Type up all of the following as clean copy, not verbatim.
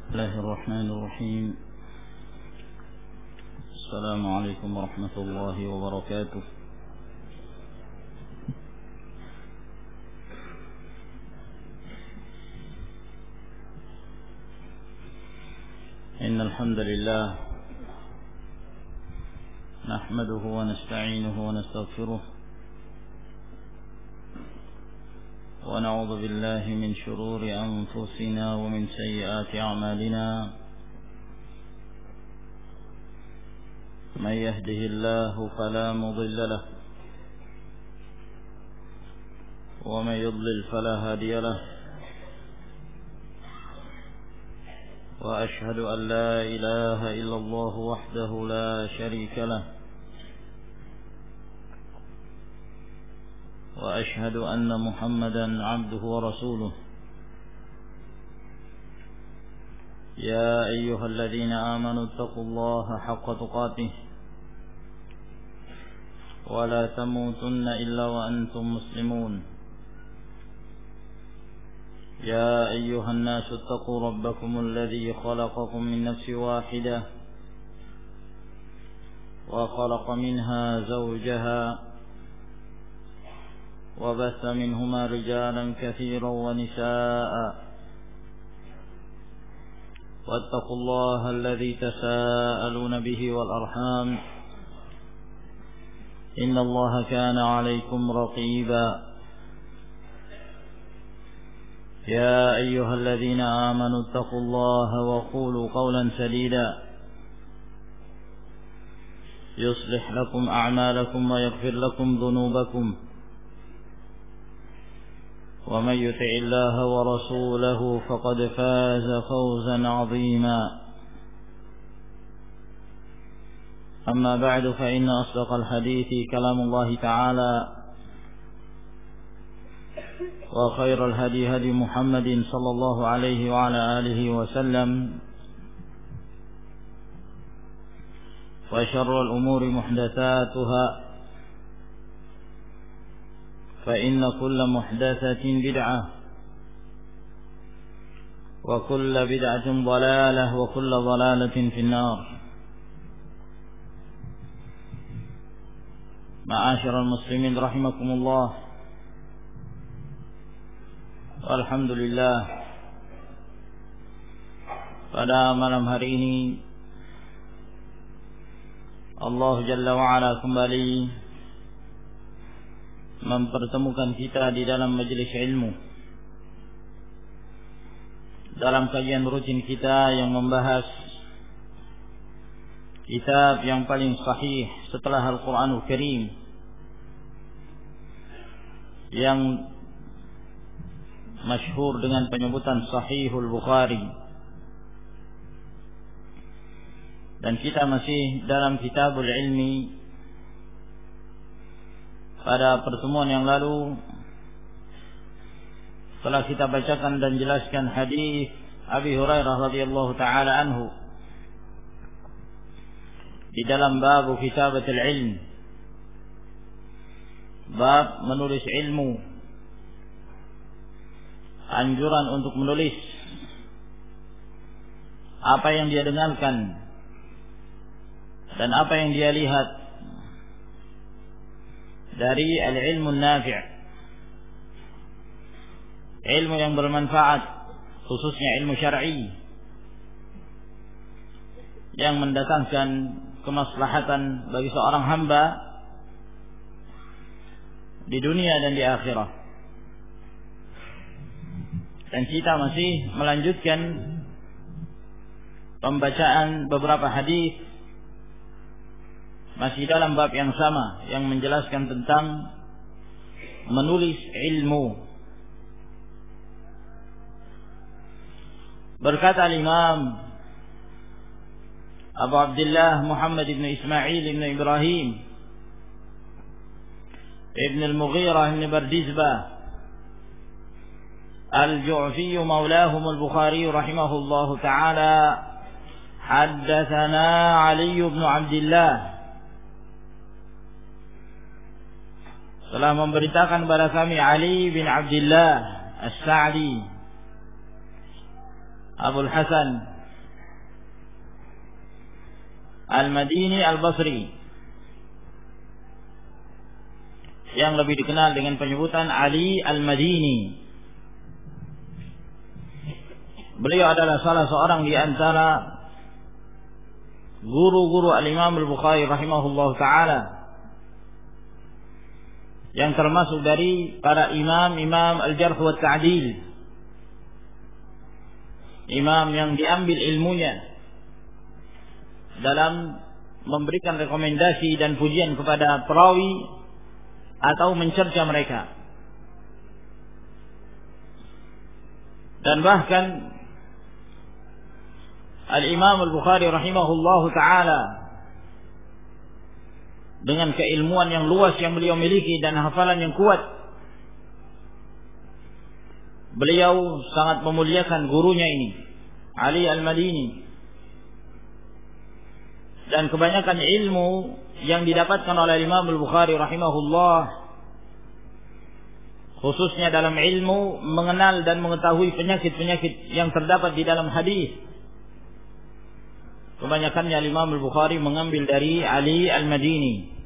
بسم الله الرحمن الرحيم. السلام عليكم ورحمة الله وبركاته. إن الحمد لله نحمده ونستعينه ونستغفره ونعوذ بالله من شرور أنفسنا ومن سيئات أعمالنا. من يهده الله فلا مضل له ومن يضلل فلا هادي له. وأشهد أن لا إله إلا الله وحده لا شريك له، وأشهد أن محمدا عبده ورسوله. يا أيها الذين آمنوا اتقوا الله حق تقاته ولا تموتن إلا وأنتم مسلمون. يا أيها الناس اتقوا ربكم الذي خلقكم من نفس واحدة وخلق منها زوجها وبث منهما رجالا كثيرا ونساء. واتقوا الله الذي تساءلون به والأرحام إن الله كان عليكم رقيبا. يا أيها الذين آمنوا اتقوا الله وقولوا قولا سديدا يصلح لكم أعمالكم ويغفر لكم ذنوبكم، ومن يطع الله ورسوله فقد فاز فوزا عظيما. أما بعد، فإن أصدق الحديث كلام الله تعالى، وخير الهدي هدي محمد صلى الله عليه وعلى آله وسلم، وشر الأمور محدثاتها، فإن كل محدثة بدعة، وكل بدعة ضلالة، وكل ضلالة في النار. معاشر المسلمين رحمكم الله. Alhamdulillah, pada malam hari ini Allah Jalla wa'ala kembali mempertemukan kita di dalam majelis ilmu, dalam kajian rutin kita yang membahas kitab yang paling sahih setelah Al-Quranul Karim, yang masyhur dengan penyebutan Sahihul Bukhari. Dan kita masih dalam Kitabul Ilmi. Pada pertemuan yang lalu telah kita bacakan dan jelaskan hadis Abi Hurairah radhiyallahu taala anhu di dalam bab kitabatul ilm, bab menulis ilmu, anjuran untuk menulis apa yang dia dengarkan dan apa yang dia lihat dari al-ilmu nafi', ilmu yang bermanfaat, khususnya ilmu syar'i yang mendatangkan kemaslahatan bagi seorang hamba di dunia dan di akhirat. Dan kita masih melanjutkan pembacaan beberapa hadis masih dalam bab yang sama, yang menjelaskan tentang menulis ilmu. Berkata Imam Abu Abdullah Muhammad ibn Ismail ibn Ibrahim ibn al-Mughirah ibn Bardizbah الجعفي مولاهم البخاري رحمه الله تعالى: حدثنا علي بن عبد الله. Telah memberitakan kepada kami Ali bin Abdullah As-Sa'di Abul Hasan Al-Madini Al-Basri, yang lebih dikenal dengan penyebutan Ali Al-Madini. Beliau adalah salah seorang di antara guru-guru Al-Imam Al-Bukhari rahimahullah ta'ala, yang termasuk dari para imam-imam Al-Jarh wa Ta'dil, imam yang diambil ilmunya dalam memberikan rekomendasi dan pujian kepada perawi atau mencerca mereka. Dan bahkan Al-Imam Al-Bukhari rahimahullahu ta'ala, dengan keilmuan yang luas yang beliau miliki dan hafalan yang kuat, beliau sangat memuliakan gurunya ini, Ali Al-Madini. Dan kebanyakan ilmu yang didapatkan oleh Imam Al-Bukhari rahimahullah, khususnya dalam ilmu mengenal dan mengetahui penyakit-penyakit yang terdapat di dalam hadis, kebanyakannya Imam Al-Bukhari mengambil dari Ali Al-Madini.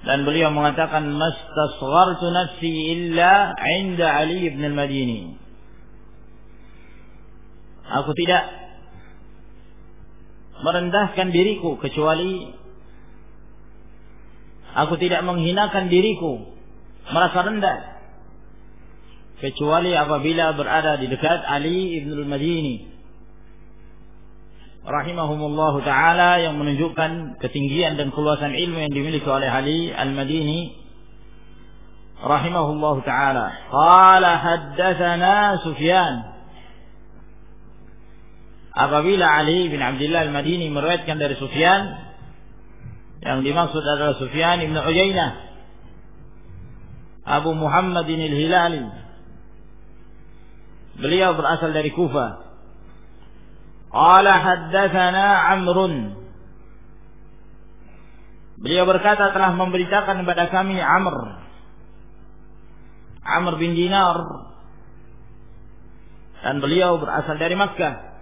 Dan beliau mengatakan, mastasghartu nafsi illa 'inda Ali ibn Al-Madini. Aku tidak merendahkan diriku kecuali, aku tidak menghinakan diriku, merasa rendah, kecuali apabila berada di dekat Ali ibn Al-Madini rahimahumullahu ta'ala, yang menunjukkan ketinggian dan keluasan ilmu yang dimiliki oleh Ali Al-Madini rahimahullahu ta'ala. Qala haddatsana Sufyan. Apabila Ali bin Abdullah Al-Madini meriwayatkan dari Sufyan, yang dimaksud adalah Sufyan ibn Uyainah Abu Muhammad Al-Hilali. Beliau berasal dari Kufah. Qala haddatsana Amrun. Beliau berkata, telah memberitakan kepada kami Amr bin Dinar, dan beliau berasal dari Makkah.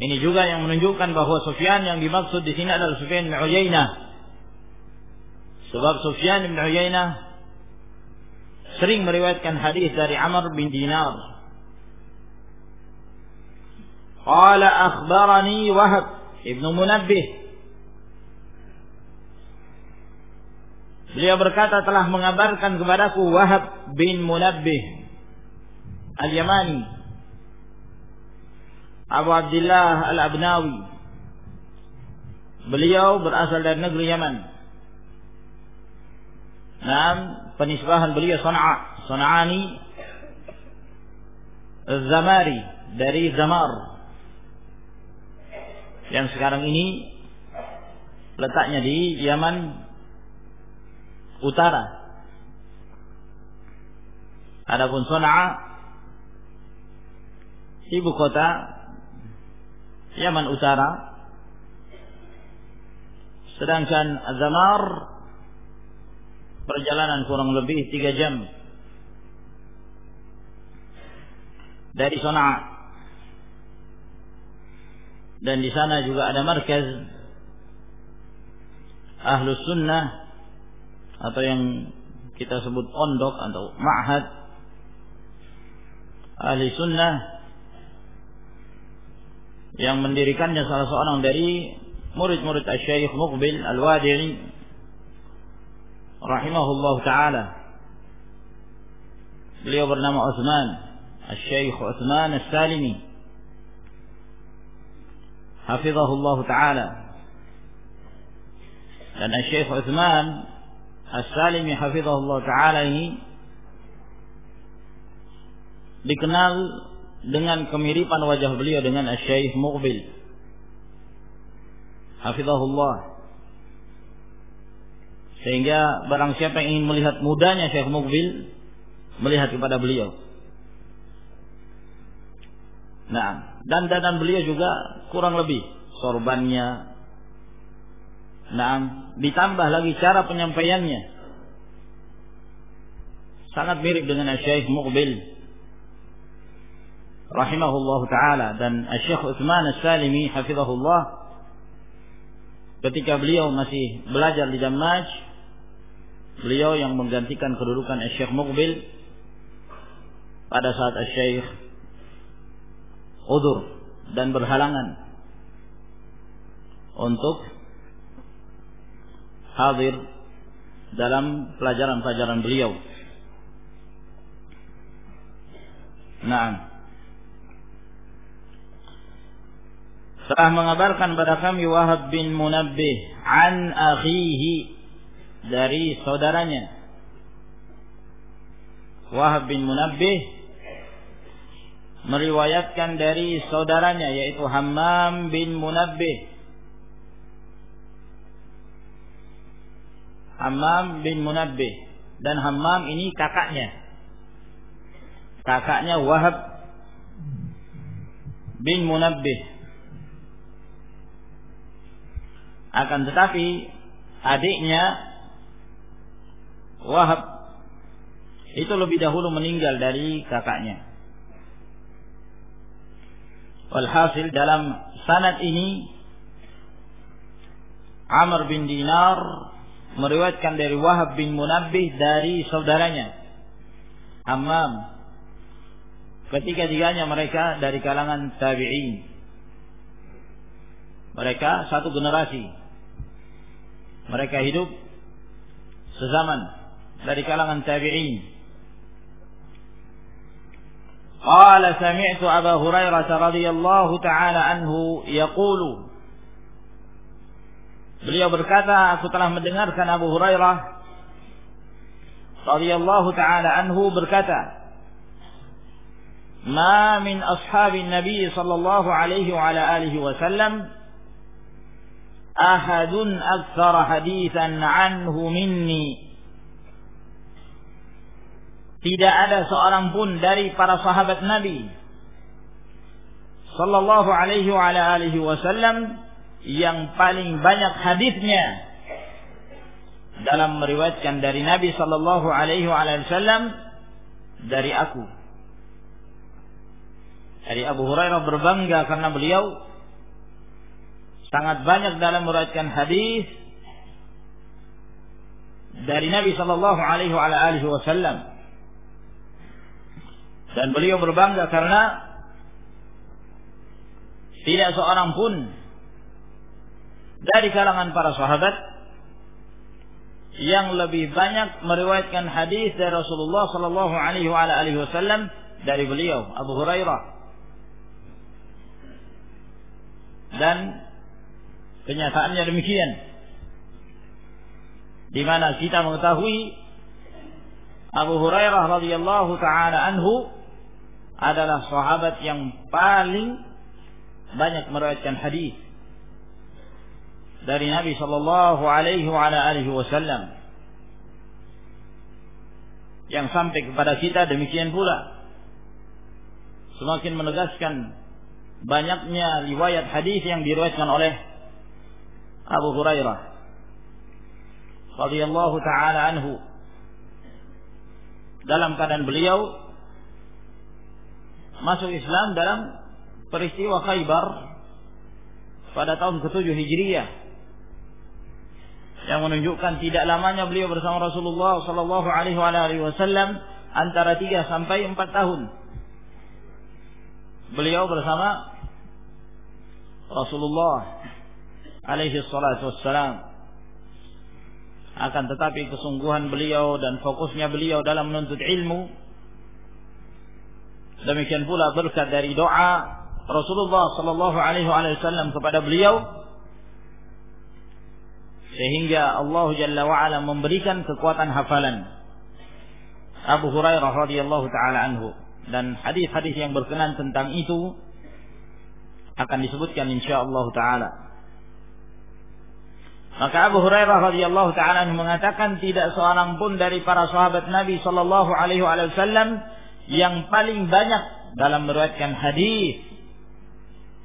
Ini juga yang menunjukkan bahwa Sufyan yang dimaksud di sini adalah Sufyan bin Uyainah, sebab Sufyan bin Uyainah sering meriwayatkan hadis dari Amr bin Dinar. Qala akhbarani Wahab ibn Munabbih. Beliau berkata, telah mengabarkan kepadaku Wahab bin Munabbih Al-Yamani, Abu Abdullah Al-Abnawi. Beliau berasal dari negeri Yaman. Naam, penisbahan beliau San'ani Az-Zamari, dari Zamar, yang sekarang ini letaknya di Yaman Utara. Adapun Sana'a, ibu kota Yaman Utara, sedangkan Az-Zamar perjalanan kurang lebih 3 jam dari Sana'a. Dan di sana juga ada markaz Ahlus Sunnah, atau yang kita sebut pondok atau ma'had Ahli Sunnah, yang mendirikannya salah seorang dari murid-murid Asy-Syaikh Muqbil Al-Wadi'i rahimahullah ta'ala. Beliau bernama Utsman, Asy-Syaikh Utsman As-Salimi hafizahullah ta'ala. Dan Asy-Syaikh Utsman As-Salimi hafizahullah ta'ala ini dikenal dengan kemiripan wajah beliau dengan Asy-Syaikh Muqbil hafizahullah, sehingga barang siapa yang ingin melihat mudanya Syekh Muqbil, melihat kepada beliau. Nah, dandanan beliau juga kurang lebih sorbannya. Nah, ditambah lagi cara penyampaiannya sangat mirip dengan Syekh Muqbil rahimahullahu taala, dan Syekh Utsman As-Salimi hafizahullah, ketika beliau masih belajar di Damaj, beliau yang menggantikan kedudukan Syekh Muqbil pada saat Syekh udzur dan berhalangan untuk hadir dalam pelajaran-pelajaran beliau. Nah, telah mengabarkan pada kami Wahab bin Munabbih an akhihi, dari saudaranya. Wahab bin Munabbih meriwayatkan dari saudaranya, yaitu Hammam bin Munabbih. Hammam bin Munabbih, dan Hammam ini kakaknya Wahab bin Munabbih. Akan tetapi adiknya Wahab itu lebih dahulu meninggal dari kakaknya. Walhasil dalam sanad ini Amr bin Dinar meriwayatkan dari Wahab bin Munabbih dari saudaranya Hammam. Ketiga-tiganya mereka dari kalangan tabi'in. Mereka satu generasi. Mereka hidup sezaman, dari kalangan tabi'in. Qala sami'tu Abu Hurairah radhiyallahu ta'ala anhu yaqulu. Beliau berkata, aku telah mendengarkan Abu Hurairah radhiyallahu ta'ala anhu berkata, ma min ashabin Nabi sallallahu alaihi wa ala alihi wasallam ahadun aktsara haditsan anhu minni. Tidak ada seorang pun dari para sahabat Nabi sallallahu alaihi wa ala alihi wasallam yang paling banyak hadisnya dalam meriwayatkan dari Nabi sallallahu alaihi wa ala alihi wasallam dari aku. Dari Abu Hurairah berbangga karena beliau sangat banyak dalam meriwayatkan hadis dari Nabi sallallahu alaihi wa ala alihi wasallam. Dan beliau berbangga karena tidak seorang pun dari kalangan para sahabat yang lebih banyak meriwayatkan hadis dari Rasulullah sallallahu alaihi wa ala alihi wasallam dari beliau, Abu Hurairah. Dan kenyataannya demikian, di mana kita mengetahui Abu Hurairah radhiyallahu taala anhu adalah sahabat yang paling banyak meriwayatkan hadis dari Nabi sallallahu alaihi wa ala alihi wasallam. Yang sampai kepada kita demikian pula, semakin menegaskan banyaknya riwayat hadis yang diriwayatkan oleh Abu Hurairah radhiyallahu taala anhu, dalam keadaan beliau masuk Islam dalam peristiwa Khaybar pada tahun ke-7 Hijriah, yang menunjukkan tidak lamanya beliau bersama Rasulullah sallallahu alaihi wasallam, antara 3 sampai 4 tahun beliau bersama Rasulullah alaihi salatu wassalam. Akan tetapi kesungguhan beliau dan fokusnya beliau dalam menuntut ilmu, demikian pula berkat dari doa Rasulullah sallallahu alaihi wasallam kepada beliau, sehingga Allah Jalla wa ala memberikan kekuatan hafalan Abu Hurairah radhiyallahu taala anhu. Dan hadis-hadis yang berkenan tentang itu akan disebutkan insyaallah taala. Maka Abu Hurairah radhiyallahu taala anhu mengatakan, tidak seorang pun dari para sahabat Nabi sallallahu alaihi wasallam yang paling banyak dalam meriwayatkan hadis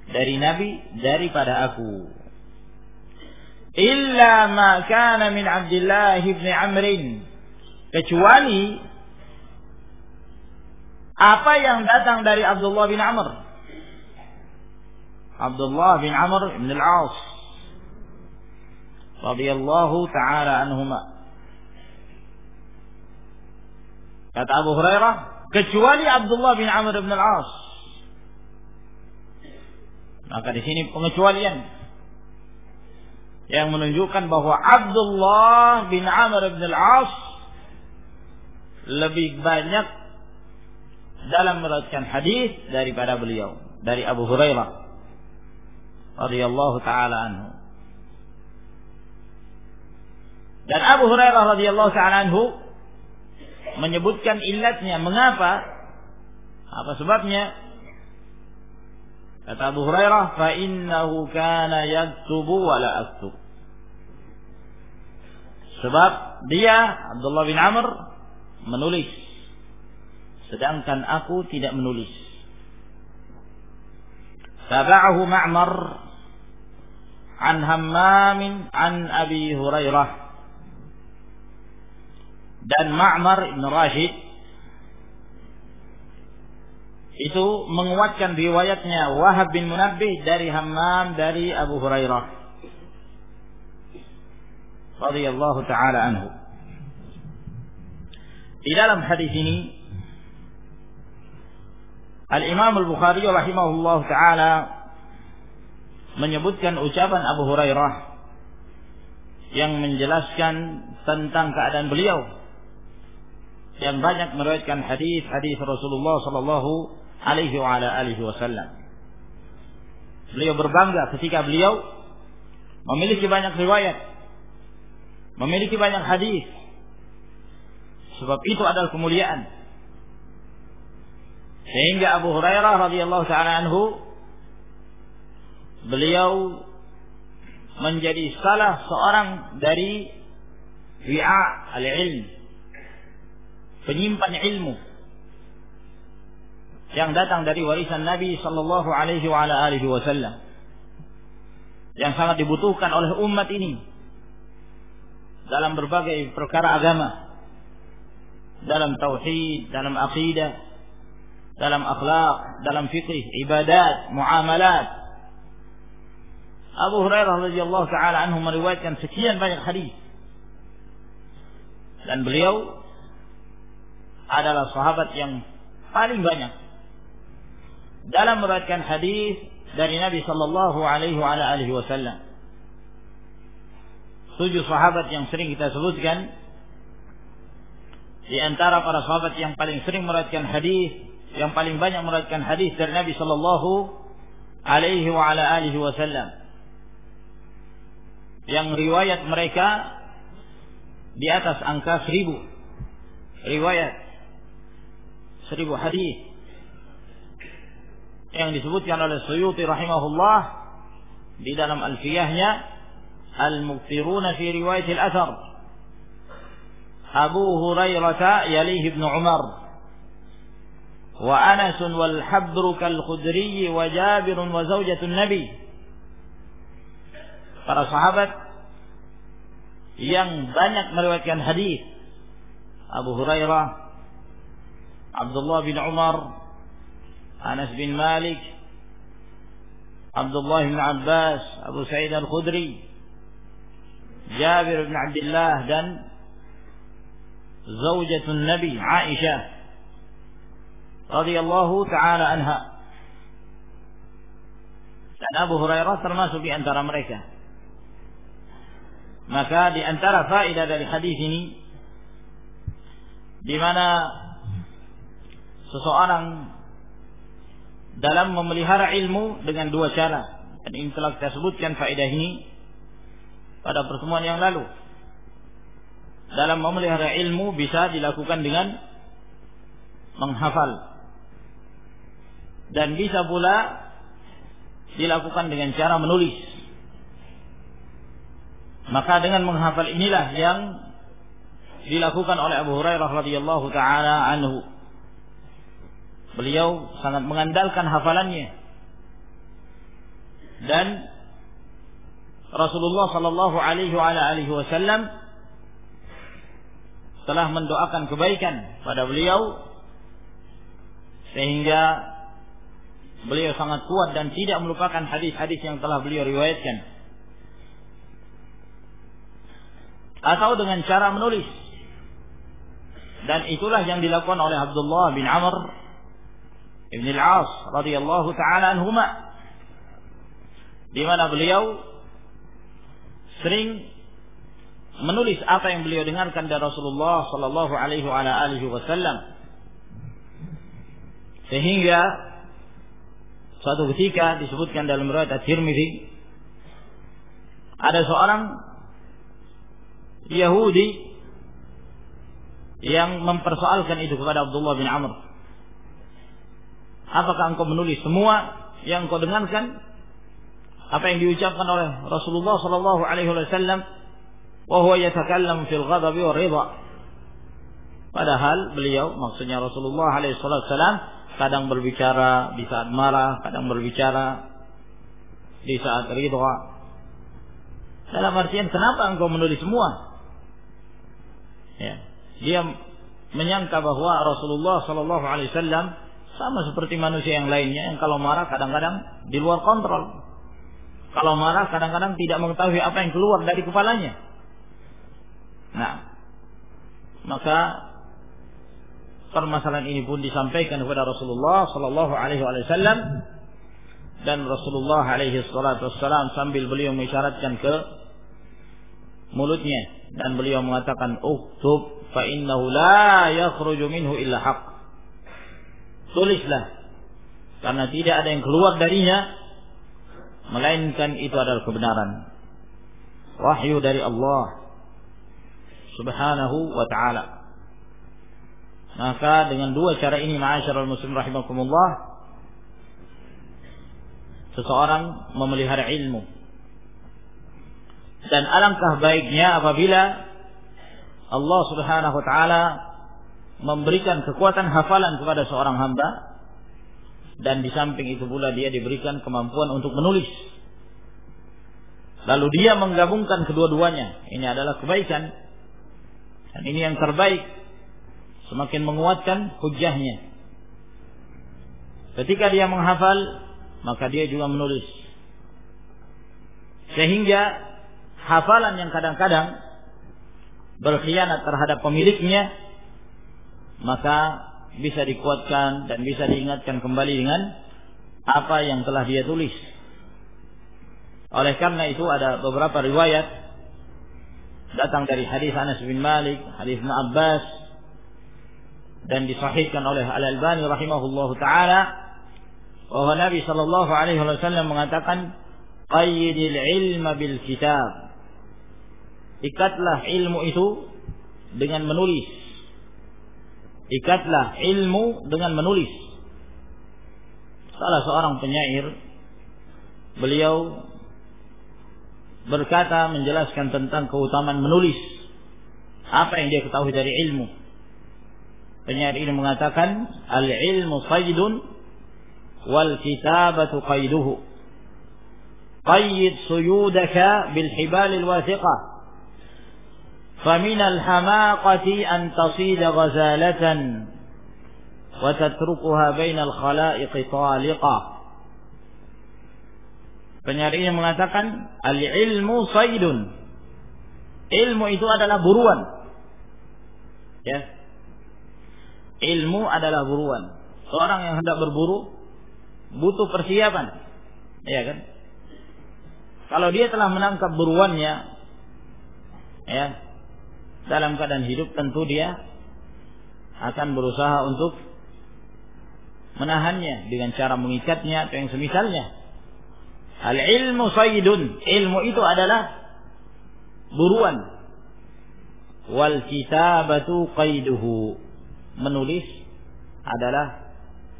dari Nabi daripada aku, illa ma kana min Abdullah bin Amr, kecuali apa yang datang dari Abdullah bin Amr. Abdullah bin Amr bin al-As radhiyallahu taala anhuma. Kata Abu Hurairah, kecuali Abdullah bin Amr bin al-As. Maka di sini pengecualian yang menunjukkan bahwa Abdullah bin Amr bin al-As lebih banyak dalam meriwayatkan hadis daripada beliau, dari Abu Hurairah radhiyallahu taala anhu. Dan Abu Hurairah radhiyallahu taala anhu menyebutkan illatnya, mengapa, apa sebabnya? Kata Abu Hurairah, fa innahu kana yaktubu wa la aktub. Sebab dia, Abdullah bin Amr, menulis, sedangkan aku tidak menulis. Taba'ahu Ma'mar an Hammam an Abi Hurairah. Dan Ma'mar ibn Rashid itu menguatkan riwayatnya Wahab bin Munabbih dari Hammam dari Abu Hurairah radhiyallahu taala anhu. Di dalam hadis ini Al-Imam Al-Bukhari rahimahullah taala menyebutkan ucapan Abu Hurairah yang menjelaskan tentang keadaan beliau yang banyak meriwayatkan hadis-hadis Rasulullah sallallahu alaihi wa ala alihi wasallam. Beliau berbangga ketika beliau memiliki banyak riwayat, memiliki banyak hadis. Sebab itu adalah kemuliaan. Sehingga Abu Hurairah radhiyallahu taala anhu beliau menjadi salah seorang dari wi'a al-ilm, penyimpan ilmu yang datang dari warisan Nabi sallallahu alaihi wa ala alihi wasallam, yang sangat dibutuhkan oleh umat ini dalam berbagai perkara agama, dalam tauhid, dalam aqidah, dalam akhlak, dalam fikih, ibadat, muamalat. Abu Hurairah radhiyallahu taala anhu meriwayatkan sekian banyak hadis, dan beliau adalah sahabat yang paling banyak dalam meriwayatkan hadis dari Nabi sallallahu alaihi wa alihi wasallam. 7 sahabat yang sering kita sebutkan, di antara para sahabat yang paling sering meriwayatkan hadis, yang paling banyak meriwayatkan hadis dari Nabi sallallahu alaihi wa alihi wasallam, yang riwayat mereka di atas angka 1000 riwayat, 1000 hadis, yang disebutkan oleh Suyuti rahimahullah di dalam Alfiyahnya, al-mukthiruna fi riwayat al-athar Abu Hurairah yalihi Ibn Umar wa Anas wal Habr kal Khudri wa Jabir wa zaujatun Nabi. Para sahabat yang banyak meriwayatkan hadis: Abu Hurairah, Abdullah bin Umar, Anas bin Malik, Abdullah bin Abbas, Abu Sa'id al-Khudri, Jabir bin Abdullah, dan zaujatun Nabi Aisyah radhiyallahu taala anha. Dan Abu Hurairah termasuk di antara mereka. Maka di antara faedah dari hadis ini, di mana seseorang dalam memelihara ilmu dengan 2 cara, dan ini telah kita sebutkan faedah ini pada pertemuan yang lalu. Dalam memelihara ilmu bisa dilakukan dengan menghafal, dan bisa pula dilakukan dengan cara menulis. Maka dengan menghafal inilah yang dilakukan oleh Abu Hurairah radhiyallahu taala anhu. Beliau sangat mengandalkan hafalannya, dan Rasulullah sallallahu alaihi wasallam telah mendoakan kebaikan pada beliau sehingga beliau sangat kuat dan tidak melupakan hadis-hadis yang telah beliau riwayatkan. Atau dengan cara menulis. Dan itulah yang dilakukan oleh Abdullah bin Amr ibn al-As radhiyallahu taala anhuma, di mana beliau sering menulis apa yang beliau dengarkan dari Rasulullah sallallahu alaihi wasallam. Sehingga suatu ketika disebutkan dalam riwayat At-Tirmidzi, ada seorang Yahudi yang mempersoalkan itu kepada Abdullah bin Amr. Apakah engkau menulis semua yang engkau dengarkan, apa yang diucapkan oleh Rasulullah sallallahu alaihi wasallam, wa huwa yatakallam fil ghadabi war ridha? Padahal beliau, maksudnya Rasulullah alaihi wasallam, kadang berbicara di saat marah, kadang berbicara di saat ridha. Dalam artian, kenapa engkau menulis semua? Ya, dia menyangka bahwa Rasulullah sallallahu alaihi wasallam sama seperti manusia yang lainnya, yang kalau marah kadang-kadang di luar kontrol. Kalau marah kadang-kadang tidak mengetahui apa yang keluar dari kepalanya. Nah, maka permasalahan ini pun disampaikan kepada Rasulullah sallallahu alaihi wasallam, dan Rasulullah alaihi wasallam sambil beliau mengisyaratkan ke mulutnya, dan beliau mengatakan, uktub fa innahu la yakhruju minhu illa haqq. Tulislah, karena tidak ada yang keluar darinya melainkan itu adalah kebenaran, wahyu dari Allah subhanahu wa ta'ala. Maka dengan dua cara ini, ma'asyiral muslimin rahimakumullah, seseorang memelihara ilmu. Dan alangkah baiknya apabila Allah subhanahu wa ta'ala memberikan kekuatan hafalan kepada seorang hamba, dan di samping itu pula dia diberikan kemampuan untuk menulis. Lalu dia menggabungkan kedua-duanya. Ini adalah kebaikan, dan ini yang terbaik, semakin menguatkan hujjahnya. Ketika dia menghafal, maka dia juga menulis, sehingga hafalan yang kadang-kadang berkhianat terhadap pemiliknya, maka bisa dikuatkan dan bisa diingatkan kembali dengan apa yang telah dia tulis. Oleh karena itu ada beberapa riwayat datang dari hadis Anas bin Malik, hadis Ibnu Abbas, dan disahihkan oleh Al-Albani rahimahullahu taala, bahwa Nabi sallallahu alaihi wasallam mengatakan, qayyidil ilma bil kitab. Ikatlah ilmu itu dengan menulis. Ikatlah ilmu dengan menulis. Salah seorang penyair, beliau berkata menjelaskan tentang keutamaan menulis, apa yang dia ketahui dari ilmu. Penyair ini mengatakan, al-ilmu saydun wal kitabatu qayduhu. Qayyid suyudaka bil hibalil wathiqah. فمن الحماقة أن تصيد غزالة وتتركها بين الخلائق طالقة. Penyair ini mengatakan, al-ilmu saydun. Ilmu itu adalah buruan. Ya. Ilmu adalah buruan. Seorang yang hendak berburu butuh persiapan. Ya kan? Kalau dia telah menangkap buruannya, ya, dalam keadaan hidup, tentu dia akan berusaha untuk menahannya dengan cara mengikatnya atau yang semisalnya. Al-ilmu saydun. Ilmu itu adalah buruan. Wal kitabatu qayduhu. Menulis adalah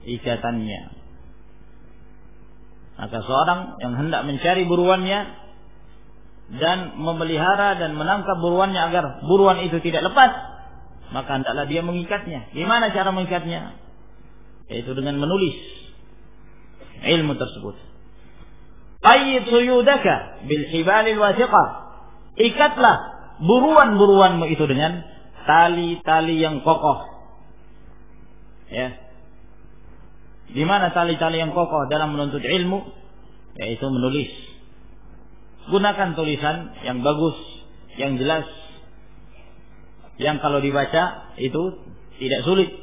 ikatannya. Maka seorang yang hendak mencari buruannya dan memelihara dan menangkap buruannya agar buruan itu tidak lepas, maka hendaklah dia mengikatnya. Gimana cara mengikatnya? Yaitu dengan menulis ilmu tersebut. Qayyid suyudaka bil hibalil wathiqah. Ikatlah buruan-buruanmu itu dengan tali-tali yang kokoh. Ya. Di mana tali-tali yang kokoh dalam menuntut ilmu? Yaitu menulis. Gunakan tulisan yang bagus, yang jelas, yang kalau dibaca itu tidak sulit.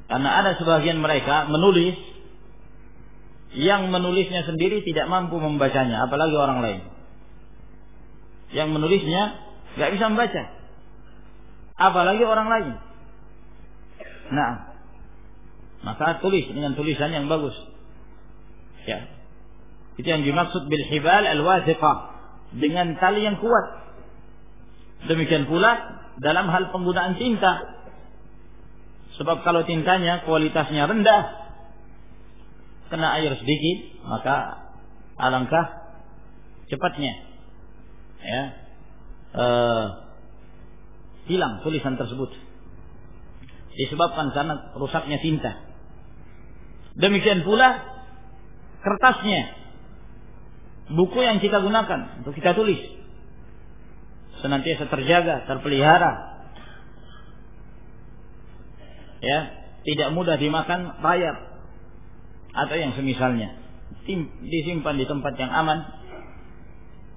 Karena ada sebagian mereka menulis, yang menulisnya sendiri tidak mampu membacanya, apalagi orang lain. Yang menulisnya nggak bisa membaca, apalagi orang lain. Nah, maka tulis dengan tulisan yang bagus. Ya, itu yang dimaksud bil hibal al wathiqah, dengan tali yang kuat. Demikian pula dalam hal penggunaan tinta. Sebab kalau tintanya kualitasnya rendah, kena air sedikit, maka alangkah cepatnya ya hilang tulisan tersebut, disebabkan karena rusaknya tinta. Demikian pula kertasnya, buku yang kita gunakan untuk kita tulis senantiasa terjaga, terpelihara, ya, tidak mudah dimakan rayap atau yang semisalnya, disimpan di tempat yang aman.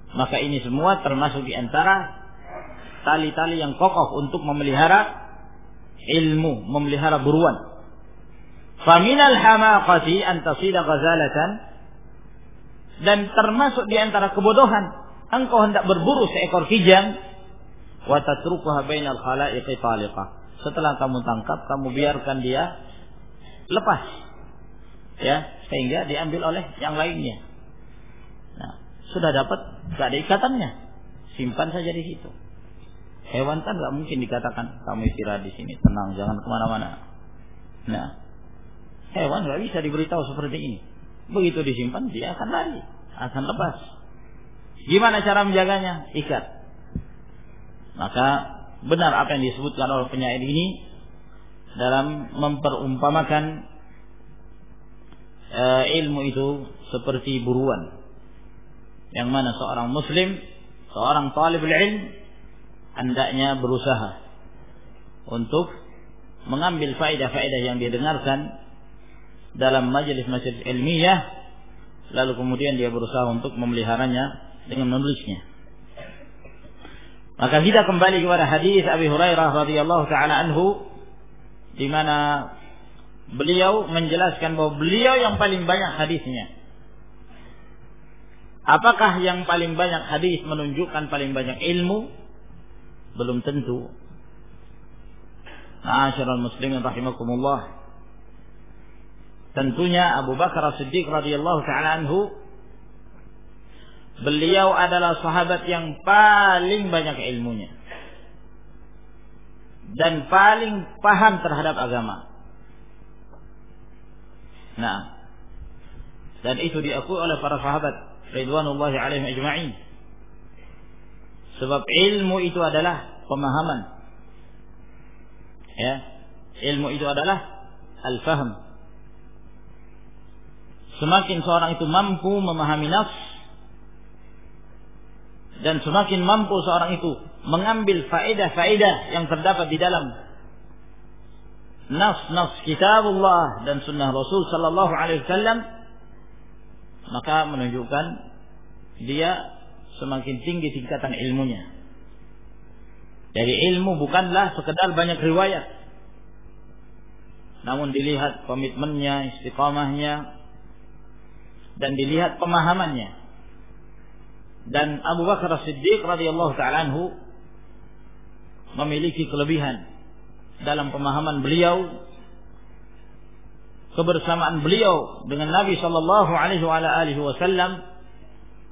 Maka ini semua termasuk di antara tali-tali yang kokoh untuk memelihara ilmu, memelihara buruan. Faminal hamaqati an tasida ghazalatan, dan termasuk di antara kebodohan engkau hendak berburu seekor kijang, wa tatrukuha bainal khalaiqi taliqah, setelah kamu tangkap kamu biarkan dia lepas, ya, sehingga diambil oleh yang lainnya. Nah, sudah dapat, gak ada ikatannya, simpan saja di situ. Hewan kan gak mungkin dikatakan kamu istirahat di sini, tenang, jangan kemana-mana. Nah, hewan gak bisa diberitahu seperti ini. Begitu disimpan dia akan lari, akan lepas. Gimana cara menjaganya? Ikat. Maka benar apa yang disebutkan oleh penyair ini dalam memperumpamakan ilmu itu seperti buruan, yang mana seorang muslim, seorang talibul ilm hendaknya berusaha untuk mengambil faedah-faedah yang dia dengarkan dalam majelis-majelis ilmiah, lalu kemudian dia berusaha untuk memeliharanya dengan menulisnya. Maka kita kembali kepada hadis Abi Hurairah radhiyallahu taala anhu, di mana beliau menjelaskan bahwa beliau yang paling banyak hadisnya. Apakah yang paling banyak hadis menunjukkan paling banyak ilmu? Belum tentu. Ma'asyiral muslimin rahimakumullah. Tentunya Abu Bakar As-Siddiq radhiyallahu taala anhu, beliau adalah sahabat yang paling banyak ilmunya dan paling paham terhadap agama. Nah, dan itu diakui oleh para sahabat ridwanullahi alaihim ajma'in. Sebab ilmu itu adalah pemahaman. Ya, ilmu itu adalah al-fahm. Semakin seorang itu mampu memahami nafs, dan semakin mampu seorang itu mengambil faedah-faedah yang terdapat di dalam nafs kitabullah dan sunnah Rasul sallallahu alaihi wasallam, maka menunjukkan dia semakin tinggi tingkatan ilmunya. Jadi ilmu bukanlah sekedar banyak riwayat, namun dilihat komitmennya, istiqamahnya, dan dilihat pemahamannya. Dan Abu Bakar As-Siddiq radhiyallahu ta'ala anhu memiliki kelebihan dalam pemahaman beliau, kebersamaan beliau dengan Nabi sallallahu alaihi wasallam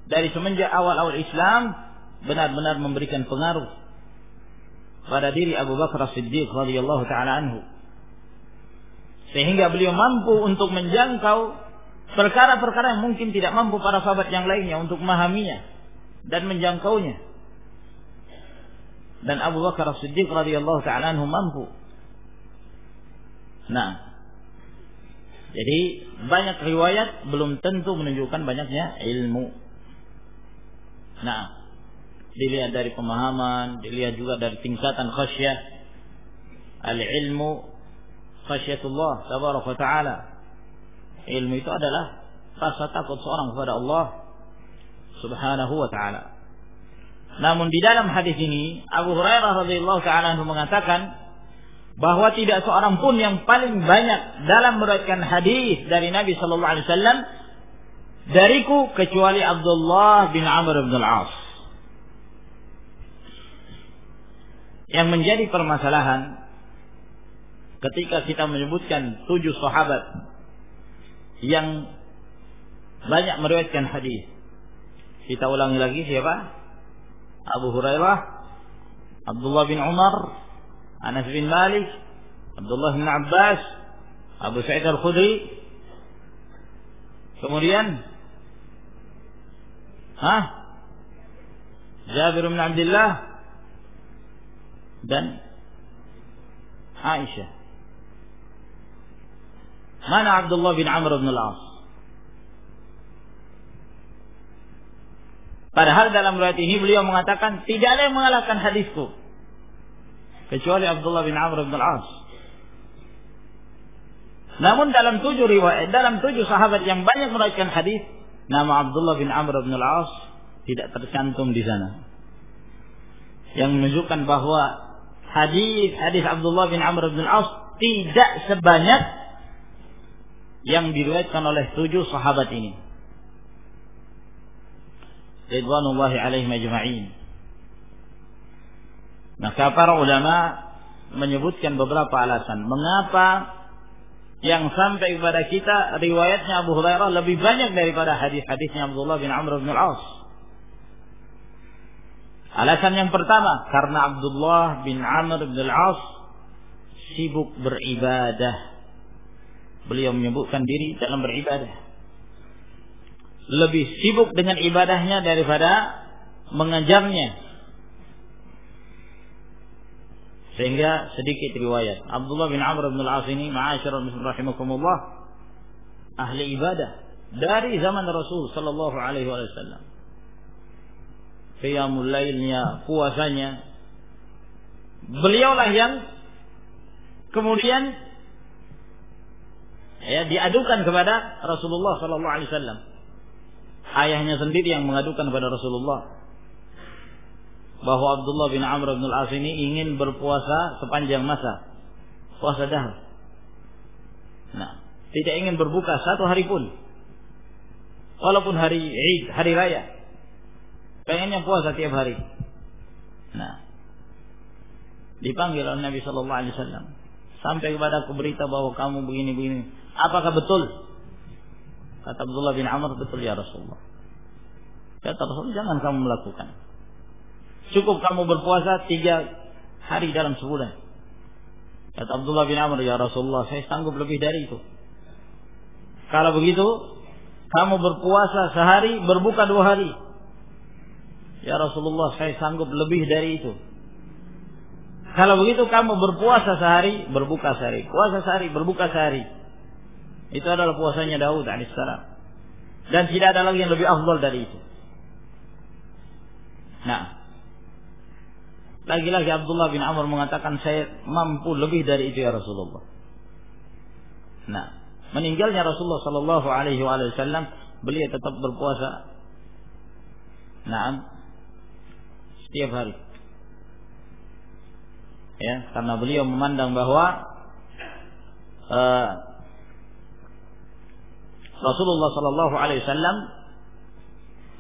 dari semenjak awal-awal Islam benar-benar memberikan pengaruh pada diri Abu Bakar As-Siddiq radhiyallahu ta'ala anhu, sehingga beliau mampu untuk menjangkau perkara-perkara yang mungkin tidak mampu para sahabat yang lainnya untuk memahaminya dan menjangkaunya. Dan Abu Bakar As-Siddiq radhiyallahu ta'ala anhu mampu. Nah, jadi banyak riwayat belum tentu menunjukkan banyaknya ilmu. Nah, dilihat dari pemahaman, dilihat juga dari tingkatan khasyah. Al-ilmu khasyatullah tabaraka wa ta'ala. ilmu itu adalah rasa takut seorang kepada Allah Subhanahu wa ta'ala. Namun di dalam hadis ini Abu Hurairah radhiyallahu ta'ala mengatakan bahwa tidak seorang pun yang paling banyak dalam meriwayatkan hadis dari Nabi sallallahu alaihi wasallam dariku kecuali Abdullah bin Amr bin al-As. Yang menjadi permasalahan ketika kita menyebutkan 7 sahabat yang banyak meriwayatkan hadis. Kita ulangi lagi siapa? Abu Hurairah, Abdullah bin Umar, Anas bin Malik, Abdullah bin Abbas, Abu Sa'id al-Khudri. Kemudian Jabir bin Abdullah dan Aisyah. Mana Abdullah bin Amr bin al-As? Padahal dalam riwayat ini beliau mengatakan tidak ada yang mengalahkan hadisku kecuali Abdullah bin Amr bin al-As. Namun dalam 7 riwayat, dalam 7 sahabat yang banyak meriwayatkan hadis, nama Abdullah bin Amr bin al-As tidak tercantum di sana. Yang menunjukkan bahwa hadis Abdullah bin Amr bin al-As tidak sebanyak yang diriwayatkan oleh 7 sahabat ini. Ridwanullahi alaihim ajma'in. Maka para ulama menyebutkan beberapa alasan mengapa yang sampai kepada kita riwayatnya Abu Hurairah lebih banyak daripada hadis-hadisnya Abdullah bin Amr bin al-As. Alasan yang pertama, karena Abdullah bin Amr bin al-As sibuk beribadah. Beliau menyebutkan diri dalam beribadah. Lebih sibuk dengan ibadahnya daripada mengajarnya. Sehingga sedikit riwayat. Abdullah bin Amr bin al-As ini, ma'asyiral muslimin rahimakumullah, ahli ibadah dari zaman Rasul sallallahu alaihi wasallam. Qiyamul lailnya, puasanya, beliaulah yang kemudian diadukan kepada Rasulullah sallallahu alaihi wasallam. Ayahnya sendiri yang mengadukan kepada Rasulullah bahwa Abdullah bin Amr bin al-As ini ingin berpuasa sepanjang masa, puasa dahar. Nah, tidak ingin berbuka 1 hari pun, walaupun hari Id, hari raya, pengennya puasa tiap hari. Nah, dipanggil oleh Nabi sallallahu alaihi wasallam, sampai kepada aku berita bahwa kamu begini-begini. Apakah betul? Kata Abdullah bin Amr, betul ya Rasulullah. Kata Rasul, jangan kamu melakukan. Cukup kamu berpuasa 3 hari dalam sebulan. Kata Abdullah bin Amr, ya Rasulullah, saya sanggup lebih dari itu. Kalau begitu, kamu berpuasa sehari, berbuka 2 hari. Ya Rasulullah, saya sanggup lebih dari itu. Kalau begitu, kamu berpuasa sehari, berbuka sehari. Puasa sehari, berbuka sehari. Itu adalah puasanya Daud alaihissalam. Dan tidak ada lagi yang lebih afdal dari itu. Nah, lagi-lagi Abdullah bin Amr mengatakan, saya mampu lebih dari itu ya Rasulullah. Nah, meninggalnya Rasulullah sallallahu alaihi wasallam, beliau tetap berpuasa. Nah, setiap hari. Ya, karena beliau memandang bahwa Rasulullah sallallahu alaihi wasallam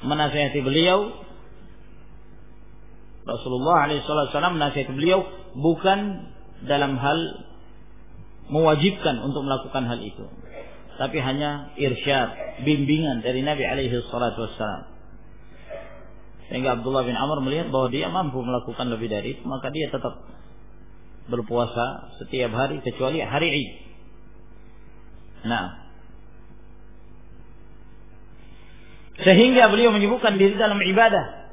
menasihati beliau. Rasulullah alaihi wasallam menasihati beliau bukan dalam hal mewajibkan untuk melakukan hal itu, tapi hanya irsyad, bimbingan dari Nabi alaihi wasallam. Sehingga Abdullah bin Amr melihat bahwa dia mampu melakukan lebih dari itu, maka dia tetap berpuasa setiap hari kecuali hari Id. Nah, sehingga beliau menyibukkan diri dalam ibadah,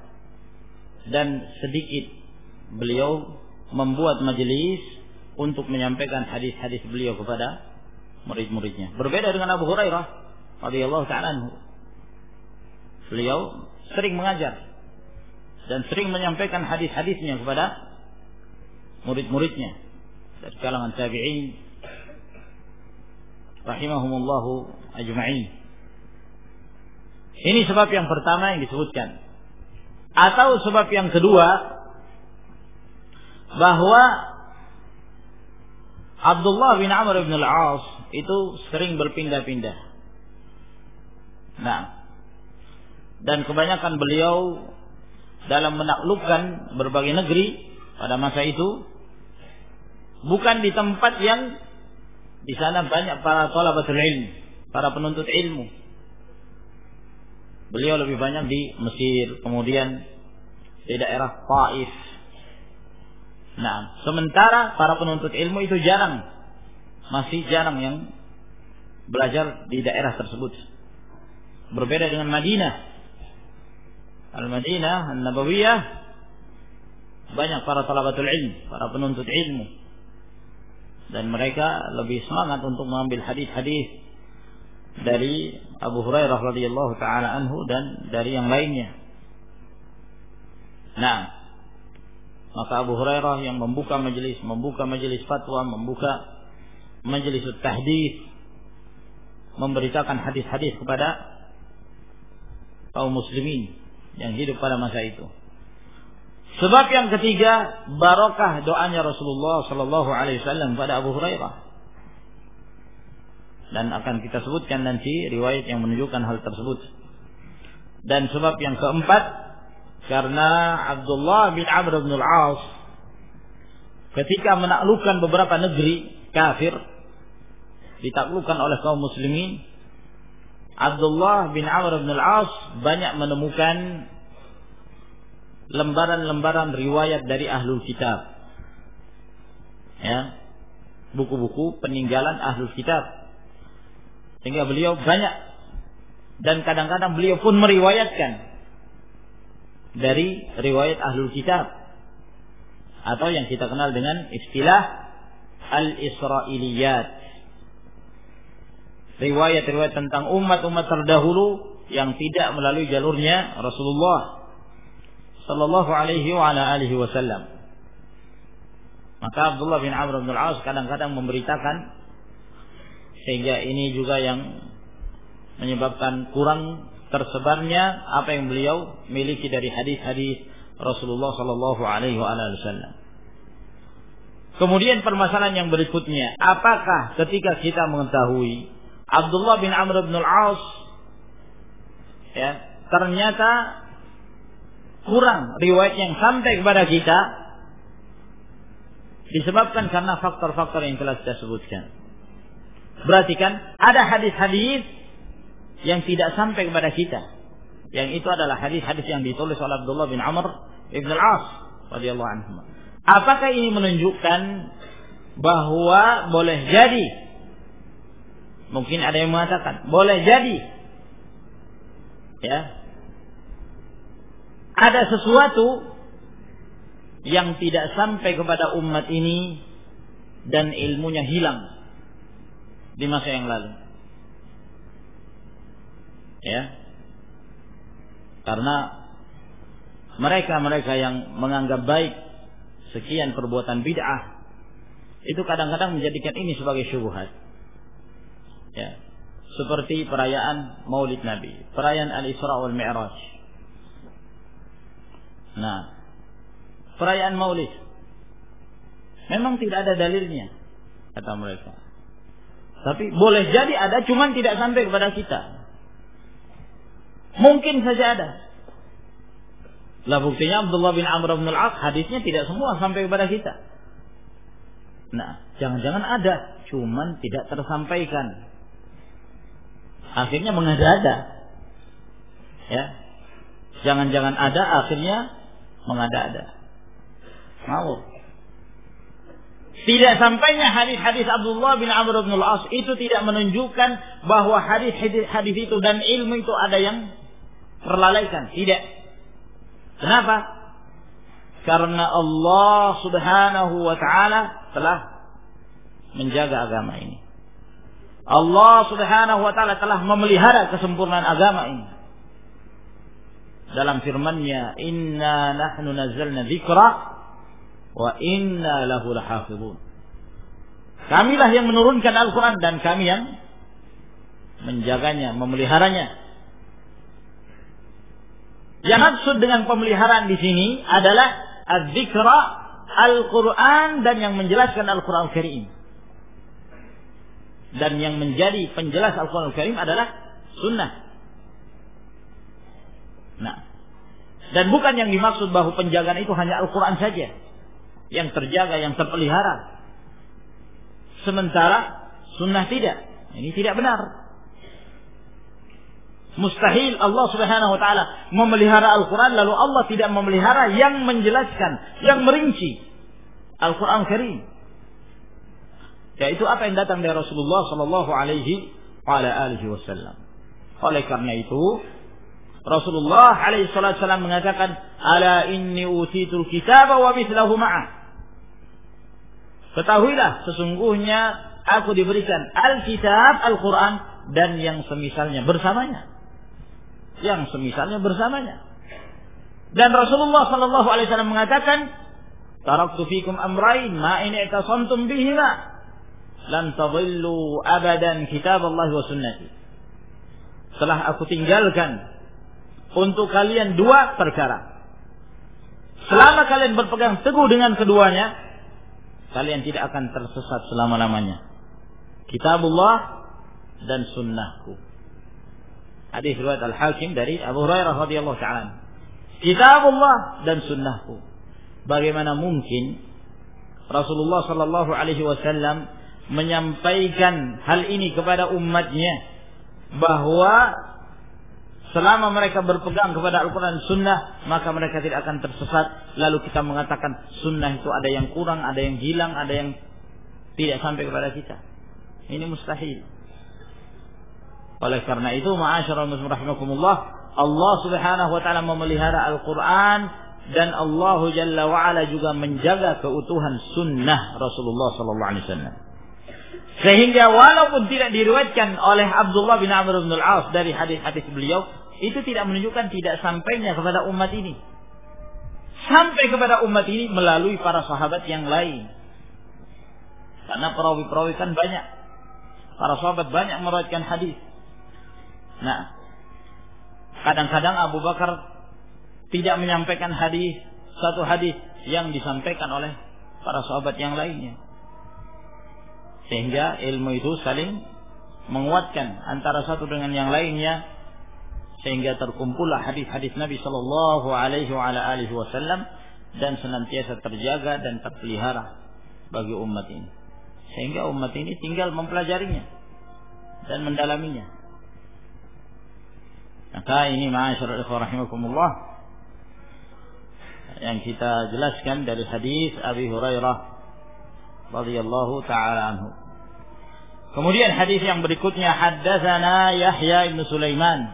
dan sedikit beliau membuat majelis untuk menyampaikan hadis-hadis beliau kepada murid-muridnya. Berbeda dengan Abu Hurairah radhiyallahu ta'ala anhu. Beliau sering mengajar dan sering menyampaikan hadis-hadisnya kepada murid-muridnya dari kalangan tabi'in rahimahumullahu ajma'in. Ini sebab yang pertama yang disebutkan. Atau sebab yang kedua, bahwa Abdullah bin Amr bin al-As itu sering berpindah-pindah. Nah, dan kebanyakan beliau dalam menaklukkan berbagai negeri pada masa itu bukan di tempat yang di sana banyak para thalabatul ilm, para penuntut ilmu. Beliau lebih banyak di Mesir, kemudian di daerah Taif. Nah, sementara para penuntut ilmu itu masih jarang yang belajar di daerah tersebut. Berbeda dengan Madinah. Al-Madinah, An-Nabawiyah, banyak para thalabatul ilm, para penuntut ilmu. Dan mereka lebih semangat untuk mengambil hadis-hadis dari Abu Hurairah radhiyallahu taala anhu dan dari yang lainnya. Nah, maka Abu Hurairah yang membuka majelis fatwa, membuka majelis tahdits, memberitakan hadis-hadis kepada kaum muslimin yang hidup pada masa itu. Sebab yang ketiga, barokah doanya Rasulullah sallallahu alaihi wasallam pada Abu Hurairah. Dan akan kita sebutkan nanti riwayat yang menunjukkan hal tersebut. Dan sebab yang keempat, karena Abdullah bin Amr bin al-As ketika menaklukkan beberapa negeri kafir, ditaklukkan oleh kaum muslimin, Abdullah bin Amr bin al-As banyak menemukan lembaran-lembaran riwayat dari ahlul kitab, ya, buku-buku peninggalan ahlul kitab, sehingga beliau banyak, dan kadang-kadang beliau pun meriwayatkan dari riwayat ahlul kitab, atau yang kita kenal dengan istilah al-Israiliyat, riwayat-riwayat tentang umat-umat terdahulu yang tidak melalui jalurnya Rasulullah sallallahu alaihi wa ala alihi wasallam. Maka Abdullah bin Amr bin al-As kadang-kadang memberitakan, sehingga ini juga yang menyebabkan kurang tersebarnya apa yang beliau miliki dari hadis-hadis Rasulullah sallallahu alaihi wa ala wasallam. Kemudian permasalahan yang berikutnya, apakah ketika kita mengetahui Abdullah bin Amr bin al-As, ya, ternyata kurang riwayat yang sampai kepada kita, disebabkan karena faktor-faktor yang telah kita sebutkan. Berarti kan ada hadis-hadis yang tidak sampai kepada kita, yang itu adalah hadis-hadis yang ditulis oleh Abdullah bin Amr bin al-As radhiyallahu anhu. Apakah ini menunjukkan bahwa boleh jadi, mungkin ada yang mengatakan boleh jadi, ya, ada sesuatu yang tidak sampai kepada umat ini dan ilmunya hilang di masa yang lalu, ya, karena mereka yang menganggap baik sekian perbuatan bid'ah itu kadang-kadang menjadikan ini sebagai syubhat, ya, seperti perayaan Maulid Nabi, perayaan Al-Isra wal Mi'raj. Nah, perayaan Maulid memang tidak ada dalilnya, kata mereka. Tapi boleh jadi ada, cuman tidak sampai kepada kita. Mungkin saja ada. Lah buktinya Abdullah bin Amr bin al-As hadisnya tidak semua sampai kepada kita. Nah, jangan-jangan ada, cuman tidak tersampaikan. Akhirnya mengada-ada. Ya. Jangan-jangan ada, akhirnya mengada-ada. Mau. Tidak sampainya hadis-hadis Abdullah bin Amr bin al-As itu tidak menunjukkan bahwa hadis itu dan ilmu itu ada yang terlalaikan. Tidak. Kenapa? Karena Allah Subhanahu wa taala telah menjaga agama ini. Allah Subhanahu wa taala telah memelihara kesempurnaan agama ini. Dalam firman-Nya, "Inna nahnu nazzalna dzikra wa inna lahu lahafizun." Kamilah yang menurunkan Al-Quran dan kami yang menjaganya, memeliharanya. Yang maksud dengan pemeliharaan di sini adalah az-zikra, Al-Quran, dan yang menjelaskan Al-Quran Al-Karim. Dan yang menjadi penjelas Al-Quran Al-Karim adalah sunnah. Nah, dan bukan yang dimaksud bahwa penjagaan itu hanya Al-Quran saja yang terjaga, yang terpelihara, sementara sunnah tidak. Ini tidak benar. Mustahil Allah Subhanahu wa taala memelihara Al-Quran lalu Allah tidak memelihara yang menjelaskan, yang merinci Al-Quran Karim. Yaitu apa yang datang dari Rasulullah sallallahu alaihi wasallam. Oleh karena itu Rasulullah alaihi wasallam mengatakan, "Ala inni utitul kitaba wa mithlahu ma'ah." Ketahuilah, sesungguhnya aku diberikan Alkitab, Al-Quran, dan yang semisalnya bersamanya. Yang semisalnya bersamanya. Dan Rasulullah sallallahu alaihi wasallam mengatakan, "Taraktu fikum amrayn ma in i'tasamtum bihima lan tadhillu abadan kitab Allah wa sunnati." Telah aku tinggalkan untuk kalian dua perkara. Selama kalian berpegang teguh dengan keduanya, kalian tidak akan tersesat selama-lamanya. Kitabullah dan sunnahku. Hadis riwayat Al-Hakim dari Abu Hurairah radhiyallahu ta'ala. Kitabullah dan sunnahku. Bagaimana mungkin Rasulullah sallallahu alaihi wasallam menyampaikan hal ini kepada umatnya, bahwa selama mereka berpegang kepada Al-Quran dan Sunnah maka mereka tidak akan tersesat, lalu kita mengatakan Sunnah itu ada yang kurang, ada yang hilang, ada yang tidak sampai kepada kita. Ini mustahil. Oleh karena itu, ma'asyiral muslimin rahimakumullah, Allah Subhanahu wa taala memelihara Al-Quran, dan Allah Jalla wa ala juga menjaga keutuhan sunnah Rasulullah sallallahu alaihi wasallam. Sehingga walaupun tidak diriwayatkan oleh Abdullah bin Amr bin Al-As dari hadis-hadis beliau, itu tidak menunjukkan tidak sampainya kepada umat ini. Sampai kepada umat ini melalui para sahabat yang lain. Karena perawi-perawi kan banyak. Para sahabat banyak meriwayatkan hadis. Nah, kadang-kadang Abu Bakar tidak menyampaikan hadis, satu hadis yang disampaikan oleh para sahabat yang lainnya. Sehingga ilmu itu saling menguatkan antara satu dengan yang lainnya, sehingga terkumpullah hadis-hadis Nabi sallallahu alaihi wasallam dan senantiasa terjaga dan terpelihara bagi umat ini. Sehingga umat ini tinggal mempelajarinya dan mendalaminya. Maka ini ma'asyiral ikhwah rahimakumullah yang kita jelaskan dari hadis Abi Hurairah radhiyallahu taala anhu. Kemudian hadis yang berikutnya, haddatsana Yahya bin Sulaiman.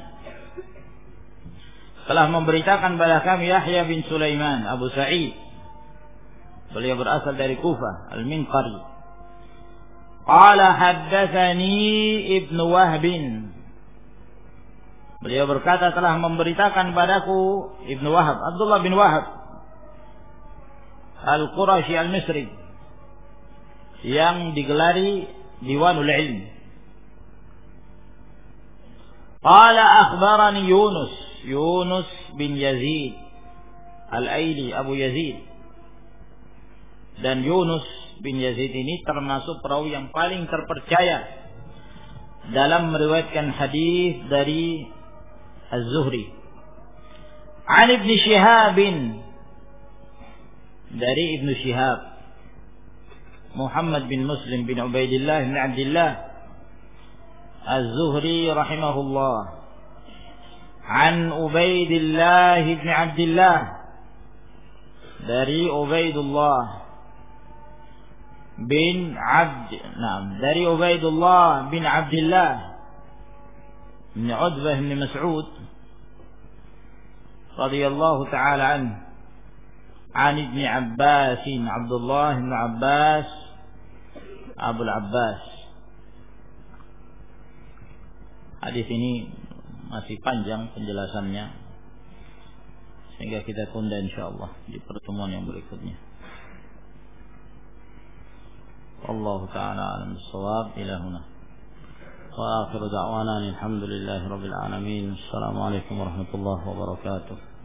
Telah memberitakan kepada kami Yahya bin Sulaiman Abu Sa'id. Beliau berasal dari Kufah, Al-Minqari. Qala haddatsani Ibnu Wahb. Beliau berkata telah memberitakan padaku Ibnu Wahab, Abdullah bin Wahab Al-Qurashi Al-Misri, yang digelari Diwanul Ilm. Qala akhbarani Yunus bin Yazid Al-Aili, Abu Yazid. Dan Yunus bin Yazid ini termasuk perawi yang paling terpercaya dalam meriwayatkan hadis dari Az-Zuhri. An Ibn Shihab, dari Ibn Shihab, Muhammad bin Muslim bin Ubaidillah bin Abdullah Az-Zuhri rahimahullah. An Ubaidillah bin Abdullah, dari Ubaidullah bin dari Ubaidullah bin Abdullah bin Utbah bin Mas'ud radhiyallahu ta'ala anhu, an Ibn Abbas, Abdullah bin Abbas Abul Abbas. Hadis ini masih panjang penjelasannya, sehingga kita tunda insyaallah di pertemuan yang berikutnya. Allah ta'ala alam bissawab. Ila huna. wa akhiru da'wana alhamdulillahi rabbil alamin. Assalamualaikum warahmatullahi wabarakatuh.